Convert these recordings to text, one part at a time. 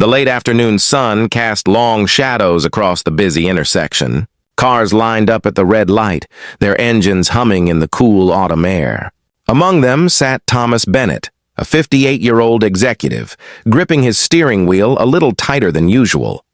The late afternoon sun cast long shadows across the busy intersection. Cars lined up at the red light, their engines humming in the cool autumn air. Among them sat Thomas Bennett, a 58-year-old executive, gripping his steering wheel a little tighter than usual.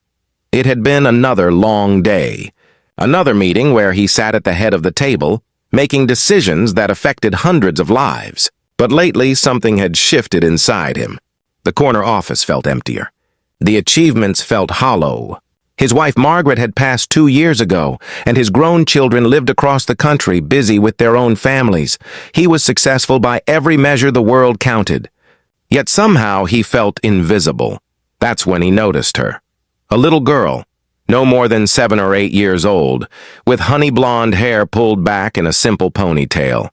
It had been another long day. Another meeting where he sat at the head of the table, making decisions that affected hundreds of lives. But lately, something had shifted inside him. The corner office felt emptier. The achievements felt hollow. His wife Margaret had passed 2 years ago, and his grown children lived across the country, busy with their own families. He was successful by every measure the world counted. Yet somehow he felt invisible. That's when he noticed her. A little girl, no more than 7 or 8 years old, with honey blonde hair pulled back in a simple ponytail.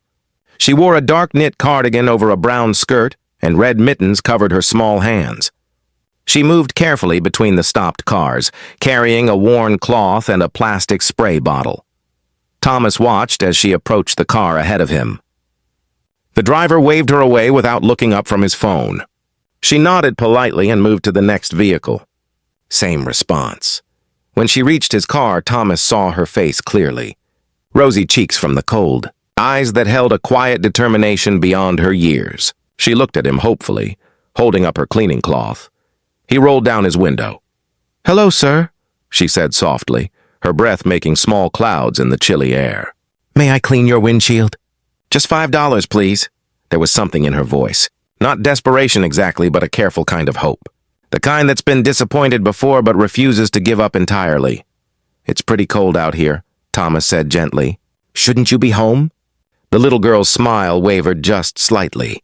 She wore a dark knit cardigan over a brown skirt, and red mittens covered her small hands. She moved carefully between the stopped cars, carrying a worn cloth and a plastic spray bottle. Thomas watched as she approached the car ahead of him. The driver waved her away without looking up from his phone. She nodded politely and moved to the next vehicle. Same response. When she reached his car, Thomas saw her face clearly. Rosy cheeks from the cold, eyes that held a quiet determination beyond her years. She looked at him hopefully, holding up her cleaning cloth. He rolled down his window. "Hello, sir," she said softly, her breath making small clouds in the chilly air. "May I clean your windshield?" "Just $5, please." There was something in her voice. Not desperation exactly, but a careful kind of hope. The kind that's been disappointed before but refuses to give up entirely. "It's pretty cold out here," Thomas said gently. "Shouldn't you be home?" The little girl's smile wavered just slightly.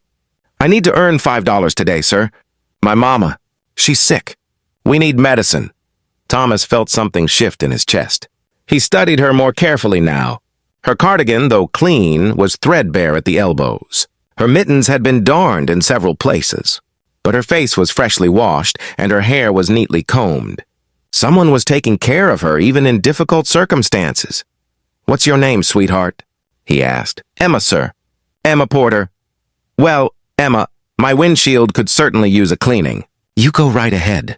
"I need to earn $5 today, sir. My mama. She's sick. We need medicine." Thomas felt something shift in his chest. He studied her more carefully now. Her cardigan, though clean, was threadbare at the elbows. Her mittens had been darned in several places. But her face was freshly washed, and her hair was neatly combed. Someone was taking care of her, even in difficult circumstances. "What's your name, sweetheart?" he asked. "Emma, sir." "Emma Porter." "Well, Emma, my windshield could certainly use a cleaning." "You go right ahead."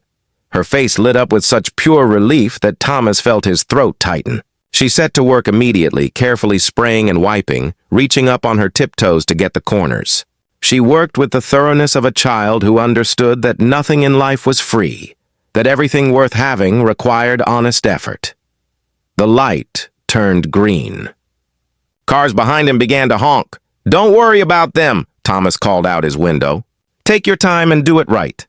Her face lit up with such pure relief that Thomas felt his throat tighten. She set to work immediately, carefully spraying and wiping, reaching up on her tiptoes to get the corners. She worked with the thoroughness of a child who understood that nothing in life was free, that everything worth having required honest effort. The light turned green. Cars behind him began to honk. "Don't worry about them," Thomas called out his window. "Take your time and do it right."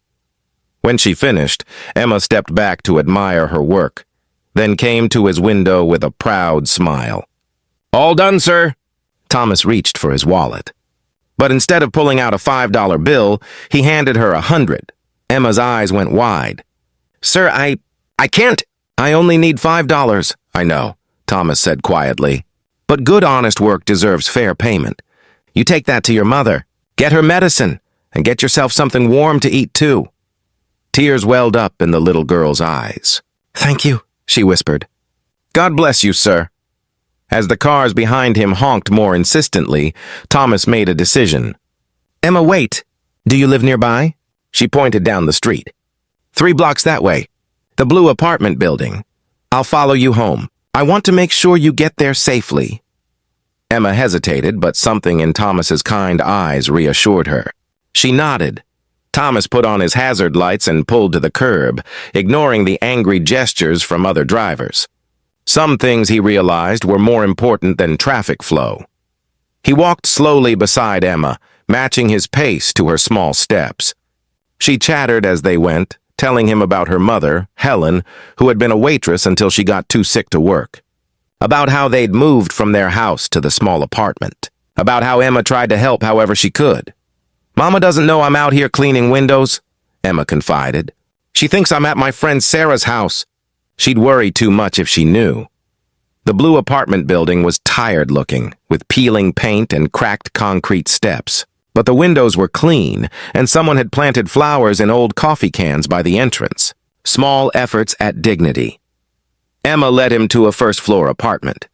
When she finished, Emma stepped back to admire her work, then came to his window with a proud smile. "All done, sir." Thomas reached for his wallet. But instead of pulling out a $5 bill, he handed her 100. Emma's eyes went wide. "Sir, I can't. I only need $5. "I know," Thomas said quietly. "But good, honest work deserves fair payment. You take that to your mother. Get her medicine, and get yourself something warm to eat, too." Tears welled up in the little girl's eyes. "Thank you," she whispered. "God bless you, sir." As the cars behind him honked more insistently, Thomas made a decision. "Emma, wait. Do you live nearby?" She pointed down the street. 3 blocks that way. The blue apartment building. I'll follow you home. I want to make sure you get there safely." Emma hesitated, but something in Thomas's kind eyes reassured her. She nodded. Thomas put on his hazard lights and pulled to the curb, ignoring the angry gestures from other drivers. Some things, he realized, were more important than traffic flow. He walked slowly beside Emma, matching his pace to her small steps. She chattered as they went, telling him about her mother, Helen, who had been a waitress until she got too sick to work. About how they'd moved from their house to the small apartment. About how Emma tried to help however she could. "Mama doesn't know I'm out here cleaning windows," Emma confided. "She thinks I'm at my friend Sarah's house. She'd worry too much if she knew." The blue apartment building was tired-looking, with peeling paint and cracked concrete steps. But the windows were clean, and someone had planted flowers in old coffee cans by the entrance. Small efforts at dignity. Emma led him to a first-floor apartment.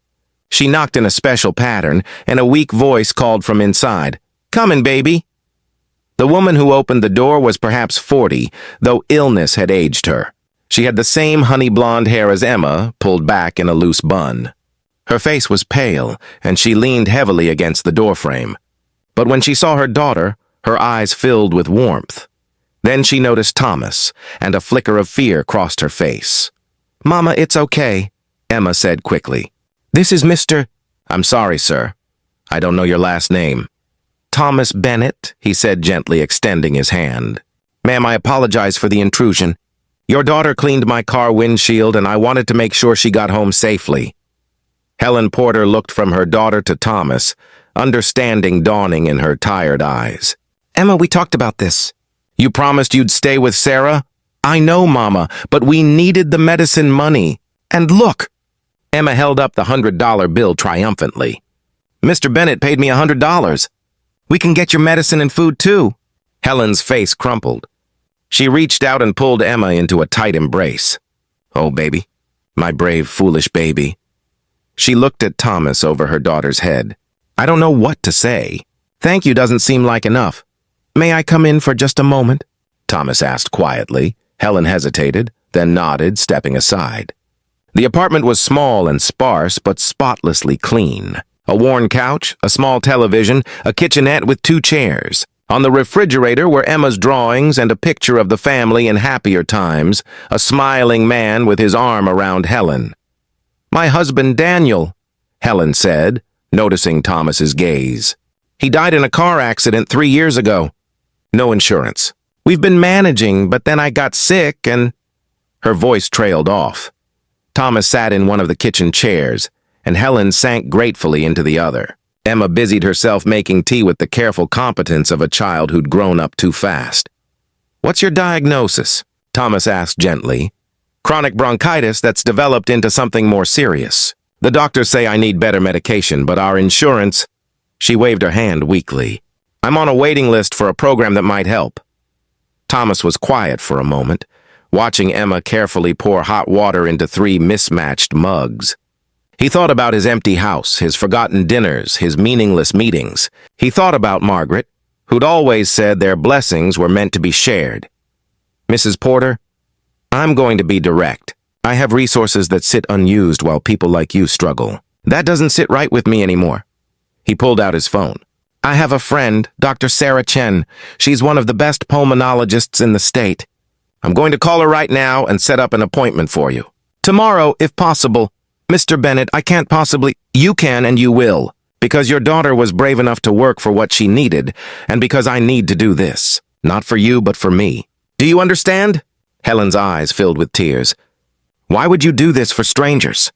She knocked in a special pattern, and a weak voice called from inside, "Come in, baby." The woman who opened the door was perhaps 40, though illness had aged her. She had the same honey blonde hair as Emma, pulled back in a loose bun. Her face was pale, and she leaned heavily against the doorframe. But when she saw her daughter, her eyes filled with warmth. Then she noticed Thomas, and a flicker of fear crossed her face. "Mama, it's okay," Emma said quickly. "This is Mr. I'm sorry, sir. I don't know your last name." "Thomas Bennett," he said gently, extending his hand. "Ma'am, I apologize for the intrusion. Your daughter cleaned my car windshield, and I wanted to make sure she got home safely." Helen Porter looked from her daughter to Thomas, understanding dawning in her tired eyes. "Emma, we talked about this. You promised you'd stay with Sarah?" "I know, Mama, but we needed the medicine money. And look!" Emma held up the $100 bill triumphantly. "Mr. Bennett paid me $100. We can get your medicine and food, too." Helen's face crumpled. She reached out and pulled Emma into a tight embrace. "Oh, baby. My brave, foolish baby." She looked at Thomas over her daughter's head. "I don't know what to say. Thank you doesn't seem like enough. May I come in for just a moment?" Thomas asked quietly. Helen hesitated, then nodded, stepping aside. The apartment was small and sparse, but spotlessly clean. A worn couch, a small television, a kitchenette with 2 chairs. On the refrigerator were Emma's drawings and a picture of the family in happier times, a smiling man with his arm around Helen. "My husband, Daniel," Helen said, noticing Thomas's gaze. "He died in a car accident 3 years ago. No insurance. We've been managing, but then I got sick and—" Her voice trailed off. Thomas sat in one of the kitchen chairs, and Helen sank gratefully into the other. Emma busied herself making tea with the careful competence of a child who'd grown up too fast. "What's your diagnosis?" Thomas asked gently. "Chronic bronchitis that's developed into something more serious. The doctors say I need better medication, but our insurance—" She waved her hand weakly. "I'm on a waiting list for a program that might help." Thomas was quiet for a moment, watching Emma carefully pour hot water into 3 mismatched mugs. He thought about his empty house, his forgotten dinners, his meaningless meetings. He thought about Margaret, who'd always said their blessings were meant to be shared. "Mrs. Porter, I'm going to be direct. I have resources that sit unused while people like you struggle. That doesn't sit right with me anymore." He pulled out his phone. "I have a friend, Dr. Sarah Chen. She's one of the best pulmonologists in the state. I'm going to call her right now and set up an appointment for you. Tomorrow, if possible. Mr. Bennett, I can't possibly—" "You can and you will, because your daughter was brave enough to work for what she needed, and because I need to do this. Not for you, but for me. Do you understand?" Helen's eyes filled with tears. "Why would you do this for strangers?"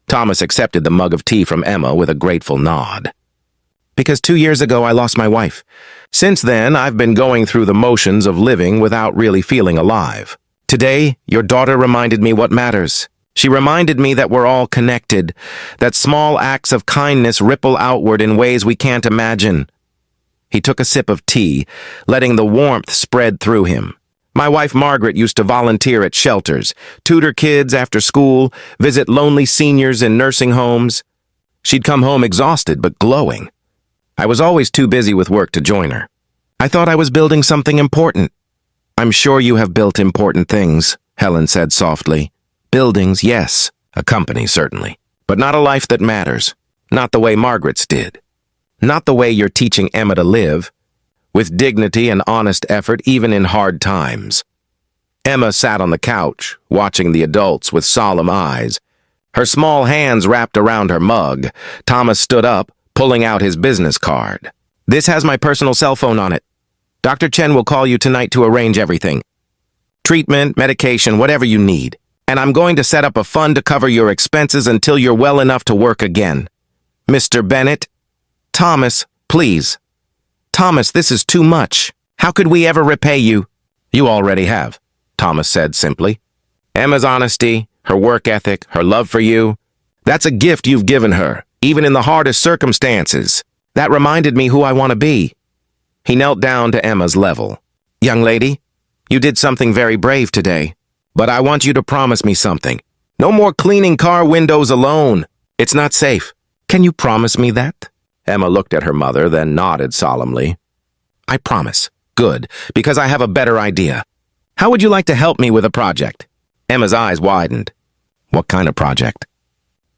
Thomas accepted the mug of tea from Emma with a grateful nod. "Because 2 years ago I lost my wife. Since then, I've been going through the motions of living without really feeling alive. Today, your daughter reminded me what matters. She reminded me that we're all connected, that small acts of kindness ripple outward in ways we can't imagine." He took a sip of tea, letting the warmth spread through him. "My wife Margaret used to volunteer at shelters, tutor kids after school, visit lonely seniors in nursing homes. She'd come home exhausted but glowing. I was always too busy with work to join her. I thought I was building something important." "I'm sure you have built important things," Helen said softly. "Buildings, yes. A company, certainly. But not a life that matters. Not the way Margaret's did. Not the way you're teaching Emma to live. With dignity and honest effort, even in hard times." Emma sat on the couch, watching the adults with solemn eyes. Her small hands wrapped around her mug. Thomas stood up, pulling out his business card. "This has my personal cell phone on it. Dr. Chen will call you tonight to arrange everything. Treatment, medication, whatever you need. And I'm going to set up a fund to cover your expenses until you're well enough to work again. Mr. Bennett." "Thomas, please." "Thomas, this is too much. How could we ever repay you?" "You already have," Thomas said simply. "Emma's honesty, her work ethic, her love for you, that's a gift you've given her, even in the hardest circumstances. That reminded me who I want to be." He knelt down to Emma's level. "Young lady, you did something very brave today, but I want you to promise me something. No more cleaning car windows alone. It's not safe. Can you promise me that?" Emma looked at her mother, then nodded solemnly. "I promise." Good, because I have a better idea. How would you like to help me with a project? Emma's eyes widened. What kind of project?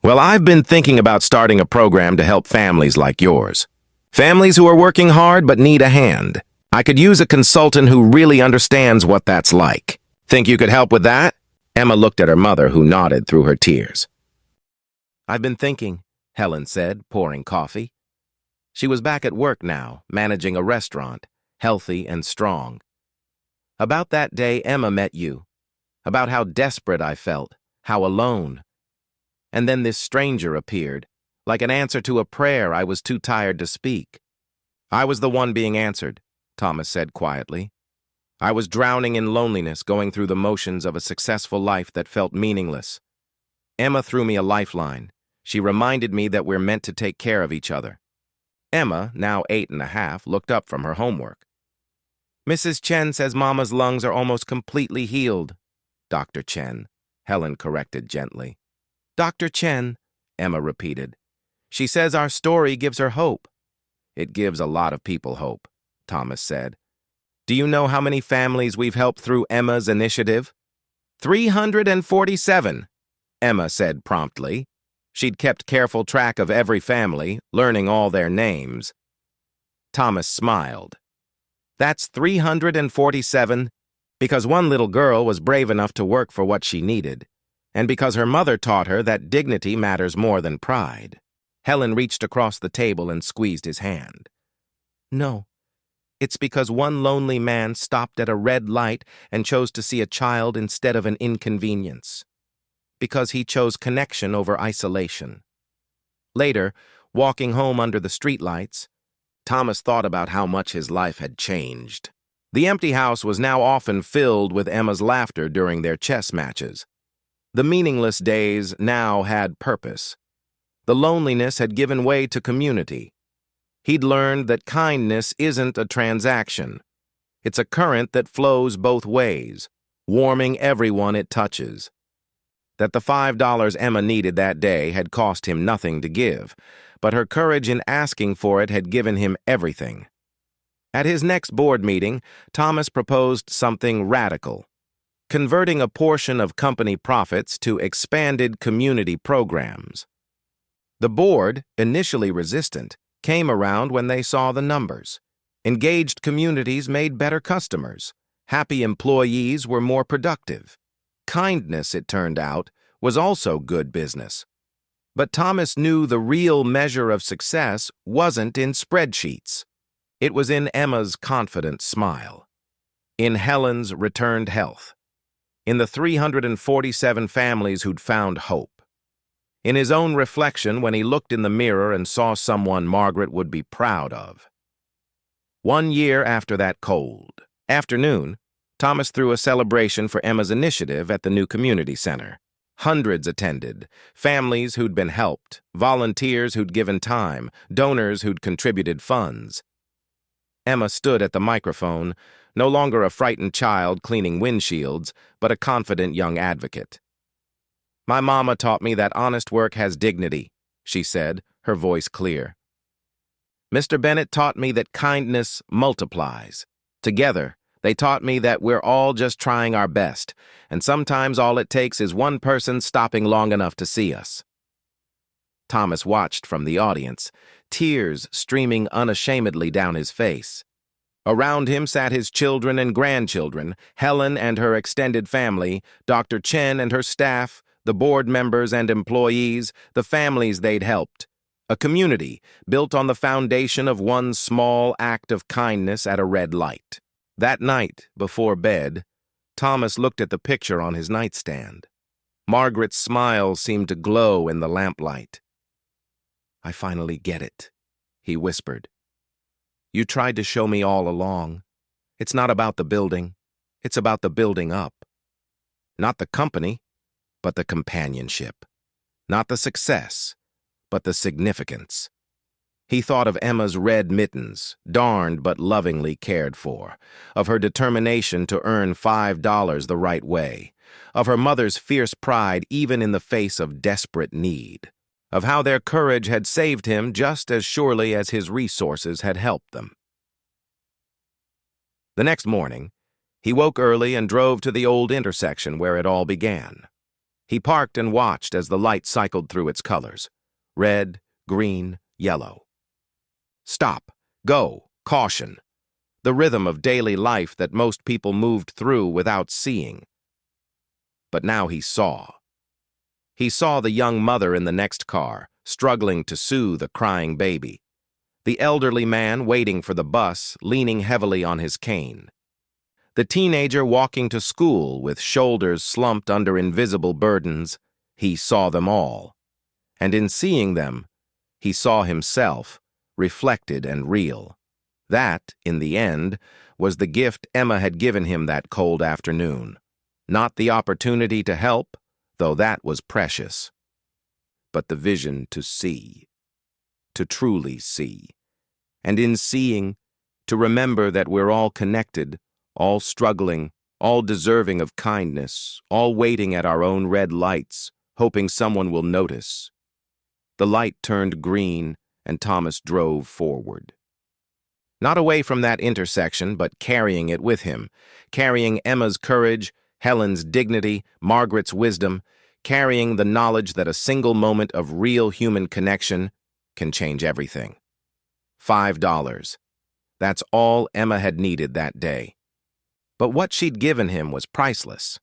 Well, I've been thinking about starting a program to help families like yours. Families who are working hard but need a hand. I could use a consultant who really understands what that's like. Think you could help with that? Emma looked at her mother, who nodded through her tears. I've been thinking, Helen said, pouring coffee. She was back at work now, managing a restaurant, healthy and strong. About that day Emma met you. About how desperate I felt, how alone. And then this stranger appeared, like an answer to a prayer I was too tired to speak. I was the one being answered, Thomas said quietly. I was drowning in loneliness, going through the motions of a successful life that felt meaningless. Emma threw me a lifeline. She reminded me that we're meant to take care of each other. Emma, now 8.5, looked up from her homework. Mrs. Chen says Mama's lungs are almost completely healed. Dr. Chen, Helen corrected gently. Dr. Chen, Emma repeated. She says our story gives her hope. It gives a lot of people hope, Thomas said. Do you know how many families we've helped through Emma's initiative? 347, Emma said promptly. She'd kept careful track of every family, learning all their names. Thomas smiled. That's 347 because one little girl was brave enough to work for what she needed, and because her mother taught her that dignity matters more than pride. Helen reached across the table and squeezed his hand. No, it's because one lonely man stopped at a red light and chose to see a child instead of an inconvenience. Because he chose connection over isolation. Later, walking home under the streetlights, Thomas thought about how much his life had changed. The empty house was now often filled with Emma's laughter during their chess matches. The meaningless days now had purpose. The loneliness had given way to community. He'd learned that kindness isn't a transaction. It's a current that flows both ways, warming everyone it touches. That the $5 Emma needed that day had cost him nothing to give, but her courage in asking for it had given him everything. At his next board meeting, Thomas proposed something radical, converting a portion of company profits to expanded community programs. The board, initially resistant, came around when they saw the numbers. Engaged communities made better customers. Happy employees were more productive. Kindness, it turned out, was also good business. But Thomas knew the real measure of success wasn't in spreadsheets. It was in Emma's confident smile, in Helen's returned health, in the 347 families who'd found hope, in his own reflection when he looked in the mirror and saw someone Margaret would be proud of. 1 year after that cold afternoon, Thomas threw a celebration for Emma's initiative at the new community center. Hundreds attended, families who'd been helped, volunteers who'd given time, donors who'd contributed funds. Emma stood at the microphone, no longer a frightened child cleaning windshields, but a confident young advocate. My mama taught me that honest work has dignity, she said, her voice clear. Mr. Bennett taught me that kindness multiplies. Together, they taught me that we're all just trying our best, and sometimes all it takes is one person stopping long enough to see us. Thomas watched from the audience, tears streaming unashamedly down his face. Around him sat his children and grandchildren, Helen and her extended family, Dr. Chen and her staff, the board members and employees, the families they'd helped. A community built on the foundation of one small act of kindness at a red light. That night, before bed, Thomas looked at the picture on his nightstand. Margaret's smile seemed to glow in the lamplight. I finally get it, he whispered. You tried to show me all along. It's not about the building. It's about the building up. Not the company, but the companionship. Not the success, but the significance. He thought of Emma's red mittens, darned but lovingly cared for, of her determination to earn $5 the right way, of her mother's fierce pride even in the face of desperate need, of how their courage had saved him just as surely as his resources had helped them. The next morning, he woke early and drove to the old intersection where it all began. He parked and watched as the light cycled through its colors: red, green, yellow. Stop, go, caution. The rhythm of daily life that most people moved through without seeing. But now he saw. He saw the young mother in the next car, struggling to soothe a crying baby. The elderly man waiting for the bus, leaning heavily on his cane. The teenager walking to school with shoulders slumped under invisible burdens. He saw them all. And in seeing them, he saw himself, reflected and real. That, in the end, was the gift Emma had given him that cold afternoon. Not the opportunity to help, though that was precious, but the vision to see, to truly see. And in seeing, to remember that we're all connected, all struggling, all deserving of kindness, all waiting at our own red lights, hoping someone will notice. The light turned green, and Thomas drove forward. Not away from that intersection, but carrying it with him, carrying Emma's courage, Helen's dignity, Margaret's wisdom, carrying the knowledge that a single moment of real human connection can change everything. $5. That's all Emma had needed that day. But what she'd given him was priceless.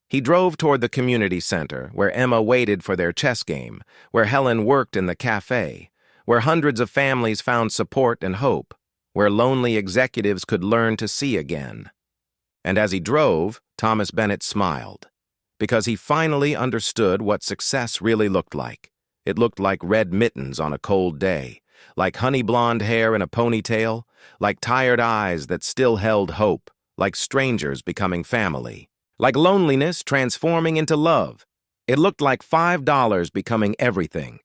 He drove toward the community center, where Emma waited for their chess game, where Helen worked in the cafe, where hundreds of families found support and hope, where lonely executives could learn to see again. And as he drove, Thomas Bennett smiled, because he finally understood what success really looked like. It looked like red mittens on a cold day, like honey blonde hair in a ponytail, like tired eyes that still held hope, like strangers becoming family, like loneliness transforming into love. It looked like $5 becoming everything,